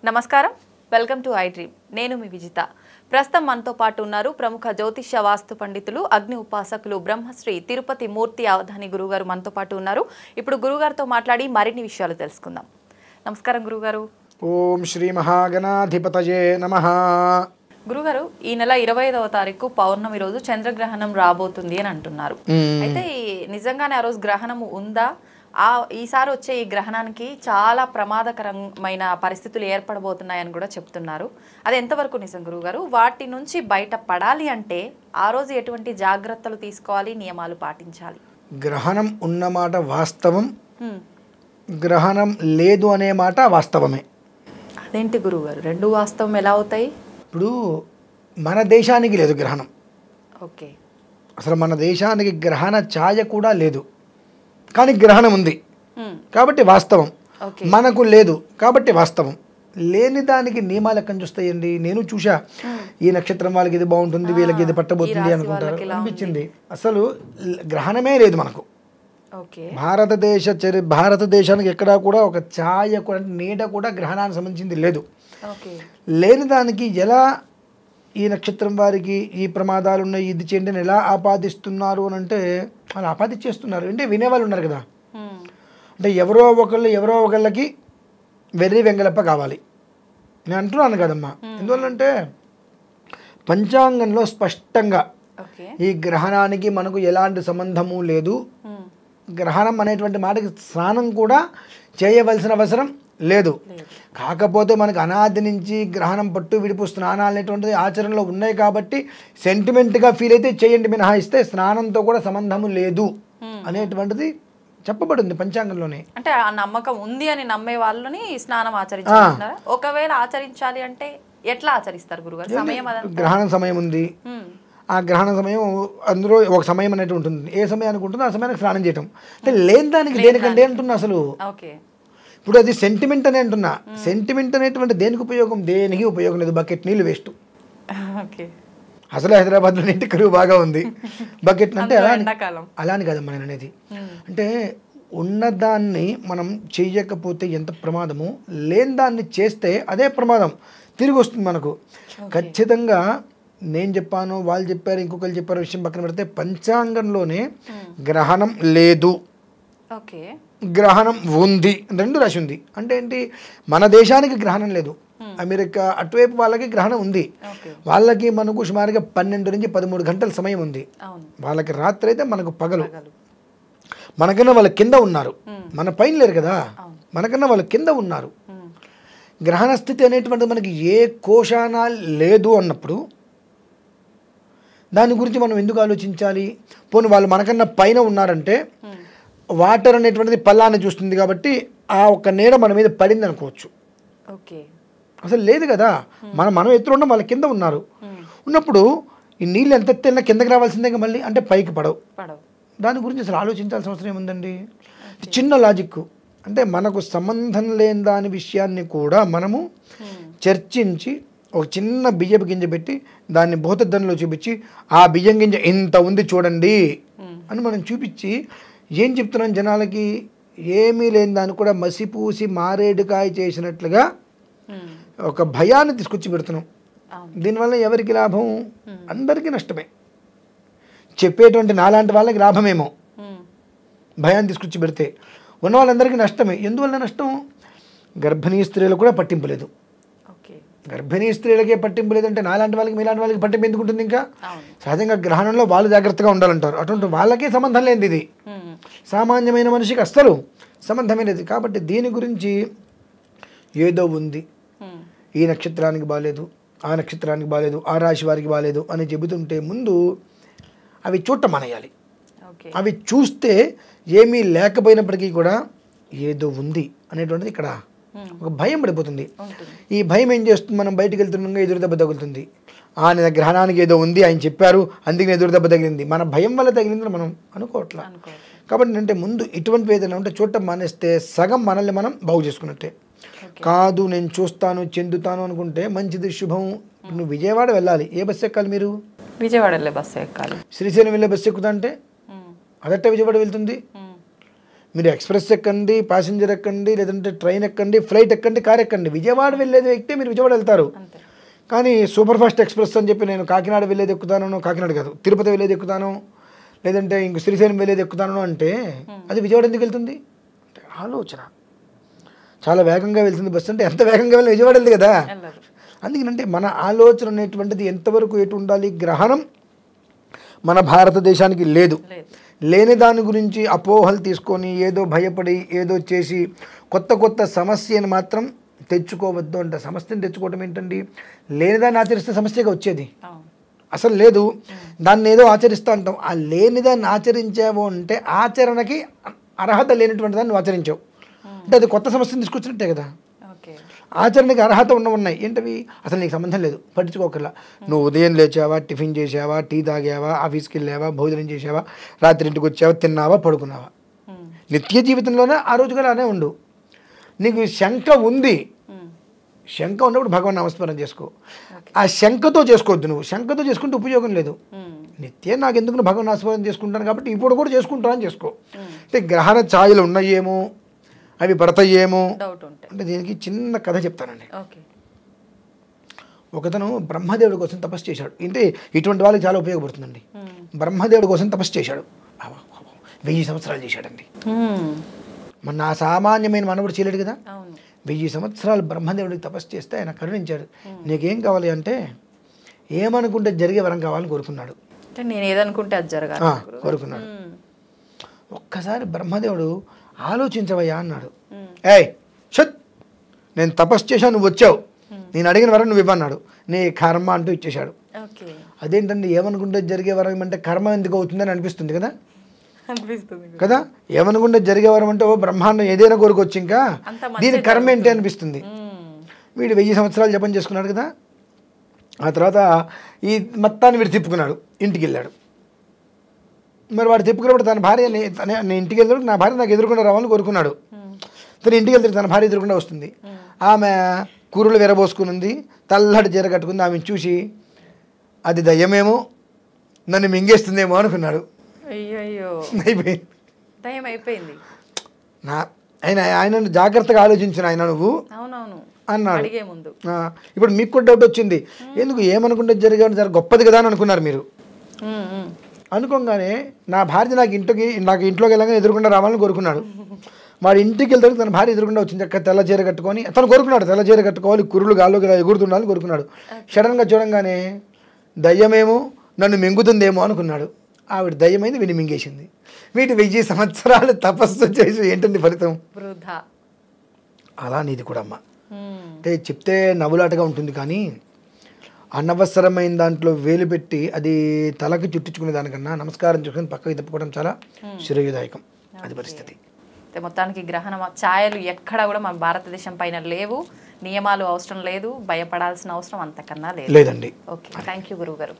నమస్కారం, welcome to I dream. నేను మీ విజిత. ప్రస్తుతం మనతో పాటు ఉన్నారు ప్రముఖ జ్యోతిష్య వాస్తు పండితులు, అగ్ని ఉపాసకులు బ్రహ్మశ్రీ తిరుపతి మూర్తి అవధాని గురుగారు మనతో పాటు ఉన్నారు. ఇప్పుడు గురుగారితో మాట్లాడి మరిన్ని విషయాలు తెలుసుకుందాం. నమస్కారం గురుగారు. ఓం శ్రీ మహాగణాధిపతయే నమః. గురుగారు, ఈ నెల 25వ తారీఖు పౌర్ణమి రోజు చంద్రగ్రహణం రాబోతుంది అని అంటున్నారు. అయితే నిజంగానే ఆ రోజు గ్రహణం ఉందా? ఈసారి వచ్చే ఈ గ్రహణానికి చాలా ప్రమాదకరమైన పరిస్థితులు ఏర్పడబోతున్నాయని కూడా చెప్తున్నారు. అది ఎంతవరకు నిజం గురుగారు? వాటి నుంచి బయట పడాలి అంటే ఆ రోజు ఎటువంటి జాగ్రత్తలు తీసుకోవాలి, నియమాలు పాటించాలి? గ్రహణం ఉన్నమాట వాస్తవం, గ్రహణం లేదు అనే మాట వాస్తవమే. అదేంటి గురుగారు, రెండు వాస్తవం ఎలా అవుతాయి? ఇప్పుడు మన దేశానికి లేదు గ్రహణం. ఓకే. అసలు మన దేశానికి గ్రహణ ఛాయ కూడా లేదు, కానీ గ్రహణం ఉంది కాబట్టి వాస్తవం. మనకు లేదు కాబట్టి వాస్తవం. లేని దానికి నియమాలు ఎక్కడి నుంచి వస్తాయండి? నేను చూసా, ఈ నక్షత్రం వాళ్ళకి ఇది బాగుంటుంది, వీళ్ళకి ఇది పట్టబోతుంది అనుకుంటారు, అనిపించింది. అసలు గ్రహణమే లేదు మనకు. భారతదేశానికి ఎక్కడా కూడా ఒక ఛాయ కూడా, నీడ కూడా గ్రహణానికి సంబంధించింది లేదు. లేని దానికి ఎలా ఈ నక్షత్రం వారికి ఈ ప్రమాదాలు ఉన్నాయి, ఇది చేయండి అని ఎలా ఆపాదిస్తున్నారు అని అంటే, వాళ్ళు ఆపాదించేస్తున్నారు అంటే వినేవాళ్ళు ఉన్నారు కదా. అంటే ఎవరో ఒకళ్ళకి వెర్రి వెంగళప్ప కావాలి. నేను అంటున్నాను కదమ్మా. ఎందువల్లంటే పంచాంగంలో స్పష్టంగా ఈ గ్రహణానికి మనకు ఎలాంటి సంబంధము లేదు. గ్రహణం అనేటువంటి మాటకి స్నానం కూడా చేయవలసిన అవసరం లేదు. కాకపోతే మనకు అనాది నుంచి గ్రహణం పట్టు విడుపు స్నానాలు అనేటువంటిది ఆచరణలో ఉన్నాయి కాబట్టి సెంటిమెంట్గా ఫీల్ అయితే చేయండి, మినహాయిస్తే స్నానంతో కూడా సంబంధము లేదు అనేటువంటిది చెప్పబడింది పంచాంగంలోనే. అంటే ఆ నమ్మకం ఉంది అని నమ్మే వాళ్ళని స్నానం ఆచరించాలి. ఒకవేళ ఆచరించాలి అంటే ఎట్లా ఆచరిస్తారు గురుగారు? సమయం గ్రహణం సమయం ఉంది, ఆ గ్రహణ సమయం అందులో ఒక సమయం అనేది ఉంటుంది. ఏ సమయానికి ఉంటుందో ఆ సమయానికి స్నానం చేయటం. అంటే లేని దానికి దేనికంటే అంటున్నా అసలు. ఇప్పుడు అది సెంటిమెంట్ అని అంటున్నా. సెంటిమెంట్ అనేటువంటి దేనికి ఉపయోగం? దేనికి ఉపయోగం లేదు. బకెట్ నీళ్ళు వేస్ట్. అసలు హైదరాబాద్లో నీటి కరువు బాగా ఉంది. బకెట్ అంటే అలాని కాదమ్మా నేను అనేది. అంటే ఉన్నదాన్ని మనం చెయ్యకపోతే ఎంత ప్రమాదమో, లేని దాన్ని చేస్తే అదే ప్రమాదం తిరిగి వస్తుంది మనకు. ఖచ్చితంగా నేను చెప్పాను, వాళ్ళు చెప్పారు, ఇంకొకరు చెప్పారు, విషయం పక్కన పెడితే పంచాంగంలోనే గ్రహణం లేదు, గ్రహణం ఉంది, రెండు రాసి ఉంది. అంటే ఏంటి? మన దేశానికి గ్రహణం లేదు, అమెరికా అటువైపు వాళ్ళకి గ్రహణం ఉంది. వాళ్ళకి మనకు సుమారుగా 12 నుంచి 13 గంటల సమయం ఉంది. వాళ్ళకి రాత్రి అయితే మనకు పగలు. మనకన్నా వాళ్ళ కింద ఉన్నారు, మన పైన లేరు కదా, మనకన్నా వాళ్ళ కింద ఉన్నారు. గ్రహణ స్థితి అనేటువంటిది మనకి ఏ కోశాన లేదు అన్నప్పుడు దాని గురించి మనం ఎందుకు ఆలోచించాలి? పోనీ వాళ్ళు మనకన్నా పైన ఉన్నారంటే వాటర్ అనేటువంటిది పల్లాన్ని చూస్తుంది కాబట్టి ఆ ఒక్క నీడ మన మీద పడింది అనుకోవచ్చు. అసలు లేదు కదా, మనం ఎత్తులో ఉన్నాం, వాళ్ళ కింద ఉన్నారు. ఉన్నప్పుడు ఈ నీళ్ళు ఎంత ఎత్తున్నా కిందకి రావాల్సిందే మళ్ళీ, అంటే పైకి పడవు. దాని గురించి అసలు ఆలోచించాల్సిన అవసరం ఏముందండి? చిన్న లాజిక్. అంటే మనకు సంబంధం లేని దాని విషయాన్ని కూడా మనము చర్చించి ఒక చిన్న బియ్యపు గింజ పెట్టి దాన్ని భూతద్దంలో చూపించి ఆ బియ్యం గింజ ఇంత ఉంది చూడండి అని మనం చూపించి ఏం చెప్తున్నాం జనాలకి? ఏమీ లేని దాన్ని కూడా మసిపూసి మారేడుకాయ చేసినట్లుగా ఒక భయాన్ని తీసుకొచ్చి పెడుతున్నాం. దీనివల్ల ఎవరికి లాభం? అందరికీ నష్టమే. చెప్పేటువంటి నాలాంటి వాళ్ళకి లాభమేమో, భయాన్ని తీసుకొచ్చి పెడితే ఉన్న వాళ్ళందరికీ నష్టమే. ఎందువల్ల నష్టం? గర్భిణీ స్త్రీలు కూడా పట్టింపు లేదు. గర్భిణీ స్త్రీలకే పట్టింపు లేదంటే నాలాంటి వాళ్ళకి, మీలాంటి వాళ్ళకి పట్టింపు ఎందుకు ఉంటుంది? ఇంకా సహజంగా గ్రహణంలో వాళ్ళు జాగ్రత్తగా ఉండాలంటారు. అటువంటి వాళ్ళకే సంబంధం లేనిది ఇది. సామాన్యమైన మనిషికి అస్సలు సంబంధమే లేదు. కాబట్టి దీని గురించి ఏదో ఉంది, ఈ నక్షత్రానికి బాగాలేదు, ఆ నక్షత్రానికి బాగాలేదు, ఆ రాశి వారికి బాగాలేదు అని చెబుతుంటే ముందు అవి చూడటం మానేయాలి. అవి చూస్తే ఏమీ లేకపోయినప్పటికీ కూడా ఏదో ఉంది అనేటువంటిది ఇక్కడ ఒక భయం పడిపోతుంది. ఈ భయం ఏం చేస్తుంది? మనం బయటికి వెళ్తుండగా ఎదురు దెబ్బ తగులుతుంది. ఆయన గ్రహణానికి ఏదో ఉంది, ఆయన చెప్పారు, అందుకని ఎదురు దెబ్బ తగిలింది. మన భయం వల్ల తగిలిందని మనం అనుకోవట్లా. కాబట్టి అంటే ముందు ఇటువంటి ఏదైనా ఉంటే చూడటం మానేస్తే సగం మనల్ని మనం బాగు చేసుకున్నట్టే. కాదు నేను చూస్తాను, చెందుతాను అనుకుంటే మంచిది, శుభం. నువ్వు విజయవాడ వెళ్ళాలి, ఏ బస్సు ఎక్కాలి? మీరు విజయవాడ వెళ్ళే బస్సు ఎక్కాలి. శ్రీశైలం వెళ్ళే బస్సు ఎక్కుతా అంటే అదట్టే విజయవాడ వెళ్తుంది. మీరు ఎక్స్ప్రెస్ ఎక్కండి, ప్యాసింజర్ ఎక్కండి, లేదంటే ట్రైన్ ఎక్కండి, ఫ్లైట్ ఎక్కండి, కార్ ఎక్కండి, విజయవాడ వెళ్ళేది ఎక్కితే మీరు విజయవాడ వెళ్తారు. అంతే. కానీ సూపర్ ఫాస్ట్ ఎక్స్ప్రెస్ అని చెప్పి నేను కాకినాడ వెళ్ళేది ఎక్కుతాను, కాకినాడ కాదు తిరుపతి వెళ్ళేది ఎక్కుతాను, లేదంటే ఇంక శ్రీశైలం వెళ్ళేది ఎక్కుతాను అంటే అది విజయవాడ ఎందుకు వెళ్తుంది అంటే ఆలోచన. చాలా వేగంగా వెళ్తుంది బస్సు అంటే ఎంత వేగంగా వెళ్ళి విజయవాడ వెళ్తుంది కదా. వెళ్ళరు. అందుకనంటే మన ఆలోచన అనేటువంటిది ఎంతవరకు ఎటు ఉండాలి. గ్రహణం మన భారతదేశానికి లేదు. లేని దాని గురించి అపోహలు తీసుకొని ఏదో భయపడి ఏదో చేసి కొత్త కొత్త సమస్యను మాత్రం తెచ్చుకోవద్దు అంట. సమస్యను తెచ్చుకోవడం ఏంటండి, లేనిదాన్ని ఆచరిస్తే సమస్యగా వచ్చేది అసలు లేదు. దాన్ని ఏదో ఆచరిస్తూ అంటాం. ఆ లేనిదాన్ని ఆచరించావు అంటే ఆచరణకి అర్హత లేనటువంటి దాన్ని నువ్వు ఆచరించావు అంటే అది కొత్త సమస్యను తీసుకొచ్చినట్టే కదా. ఆచరణకి అర్హత ఉన్నాయి ఏంటవి అసలు నీకు సంబంధం లేదు, పట్టించుకోకర్లా. నువ్వు ఉదయం లేచావా, టిఫిన్ చేసావా, టీ తాగావా, ఆఫీస్కి వెళ్ళావా, భోజనం చేసావా, రాత్రి ఇంటికి వచ్చావా, తిన్నావా, పడుకున్నావా, నిత్య జీవితంలోనే ఆ రోజుగా అలానే ఉండు. నీకు శంక ఉంది, శంక ఉన్నప్పుడు భగవాన్ నామస్మరణ చేసుకో. ఆ శంకతో చేసుకోవద్దు. నువ్వు శంకతో చేసుకుంటే ఉపయోగం లేదు. నిత్యం నాకు ఎందుకు భగవాన్ నామస్మరణ చేసుకుంటాను కాబట్టి ఇప్పుడు కూడా చేసుకుంటానని చేసుకో. అంటే గ్రహణ ఛాయలు ఉన్నాయేమో, అవి పడతాయేమో అంటే దీనికి చిన్న కథ చెప్తానండి. ఒకతను బ్రహ్మదేవుడి కోసం తపస్సు చేశాడు. అంటే ఇటువంటి వాళ్ళకి చాలా ఉపయోగపడుతుందండి. బ్రహ్మదేవుడి కోసం తపస్సు చేశాడు. 1000 సంవత్సరాలు చేశాడండి. మన ఆ సామాన్యమైన మనవుడు చేయలేడు కదా. 1000 సంవత్సరాలు బ్రహ్మదేవుడికి తపస్సు చేస్తే ఆయన కరుణించాడు. నీకేం కావాలి అంటే ఏమనుకుంటే జరిగే వరం కావాలని కోరుకున్నాడు. నేను ఏదనుకుంటే అది జరగాలి కోరుకున్నాడు. ఒక్కసారి బ్రహ్మదేవుడు ఆలోచించవయ్యా అన్నాడు. ఏయ్ షట్, నేను తపస్సు చేశాను, నువ్వు వచ్చావు, నేను అడిగిన వరం నువ్వు ఇవ్వన్నాడు. నీ కర్మ అంటూ ఇచ్చేశాడు. అదేంటండి ఏమనుకుంటే జరిగే వరం అంటే కర్మ ఎందుకు అవుతుందని అనిపిస్తుంది కదా కదా. ఏమనుకుంటే జరిగే వరం అంటే ఓ బ్రహ్మాండం ఏదైనా కోరుకోవచ్చు, ఇంకా దీని కర్మ ఏంటి అనిపిస్తుంది. వీడు 1000 సంవత్సరాలు జపం చేసుకున్నాడు కదా. ఆ తర్వాత ఈ మొత్తాన్ని వీడు తిప్పుకున్నాడు, ఇంటికి వెళ్ళాడు. మరి వాడు తిప్పుకున్నప్పుడు తన భార్య నేను ఇంటికి వెళ్తాడు, నా భార్య నాకు ఎదురుకుండా రావాలని కోరుకున్నాడు. తను ఇంటికి వెళ్తాడు, తన భార్య ఎదురుకుండా వస్తుంది. ఆమె కూరలు విరబోసుకుని తెల్లటి చీర కట్టుకుంది. ఆమెను చూసి అది దయ్యమేమో, నన్ను మింగేస్తుందేమో అనుకున్నాడు. అయిపోయింది. ఆయన జాగ్రత్తగా ఆలోచించిన ఆయన నువ్వు అన్నాడు. ఇప్పుడు మీకు కూడా డౌట్ వచ్చింది, ఎందుకు ఏమనుకుంటే జరిగే గొప్పది కదా అని అనుకున్నారు మీరు. అనుకోగానే నా భార్య నాకు ఇంట్లోకి వెళ్ళగానే ఎదురుకుండా రావాలని కోరుకున్నాడు. వాడు ఇంటికి వెళ్తాడు, తన భార్య ఎదురుకుండా వచ్చింది. అక్కడ తెల్ల చీర కట్టుకొని తను కోరుకున్నాడు, తెల్ల చీర కట్టుకోవాలి, కుర్రులు గాల్లోకి ఎగురుతుండాలని కోరుకున్నాడు. సడన్గా చూడంగానే దయ్యమేమో నన్ను మింగుతుందేమో అనుకున్నాడు. ఆవిడ దయ్యమైంది, వీడిని మింగేసింది. వీటి 1000 సంవత్సరాలు తపస్సు చేసి ఏంటండి ఫలితం? అలా నీది కూడా అమ్మ. అంటే చెప్తే నవ్వులాటగా ఉంటుంది, కానీ అనవసరమైన దాంట్లో వేలు పెట్టి అది తలకి చుట్టించుకునే దానికన్నా నమస్కారం చేసుకుని పక్కకి తిప్పుకోవడం చాలా శ్రేయోదాయకం. అది పరిస్థితి. మొత్తానికి గ్రహణ ఛాయలు ఎక్కడ కూడా మన భారతదేశం పైన లేవు, నియమాలు అవసరం లేదు, భయపడాల్సిన అవసరం అంతకన్నా లేదండి. లేదండి. ఓకే, థ్యాంక్ యూ గురువు గారు.